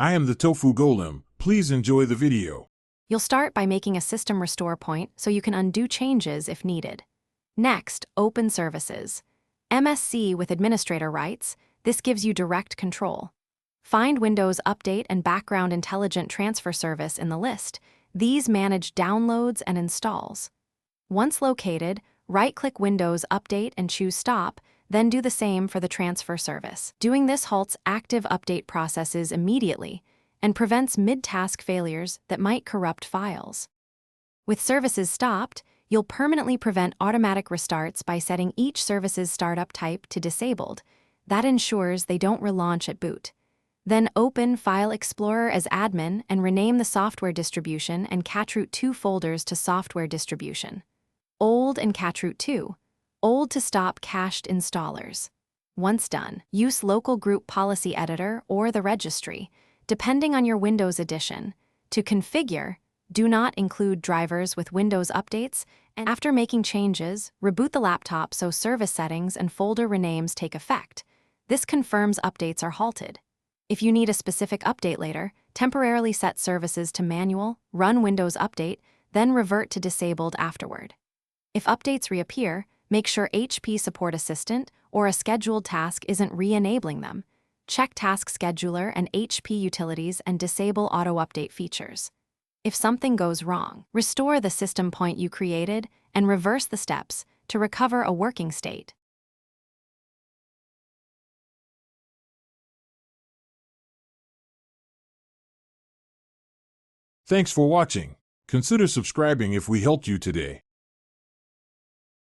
I am the Tofu Golem. Please enjoy the video. You'll start by making a system restore point so you can undo changes if needed. Next, open services. MSC with administrator rights, this gives you direct control. Find Windows Update and Background Intelligent Transfer Service in the list. These manage downloads and installs. Once located, right-click Windows Update and choose Stop, then do the same for the transfer service. Doing this halts active update processes immediately and prevents mid-task failures that might corrupt files. With services stopped, you'll permanently prevent automatic restarts by setting each service's startup type to disabled. That ensures they don't relaunch at boot. Then open File Explorer as admin and rename the software distribution and cacheroute 2 folders to software distribution. Old and cacheroute 2. Old to stop cached installers. Once done, use Local Group Policy Editor or the registry, depending on your Windows edition. To configure, do not include drivers with Windows updates, and after making changes, reboot the laptop so service settings and folder renames take effect. This confirms updates are halted. If you need a specific update later, temporarily set services to manual, run Windows Update, then revert to disabled afterward. If updates reappear, make sure HP Support Assistant or a scheduled task isn't re-enabling them. Check Task Scheduler and HP Utilities and disable auto-update features. If something goes wrong, restore the system point you created and reverse the steps to recover a working state. Thanks for watching. Consider subscribing if we helped you today.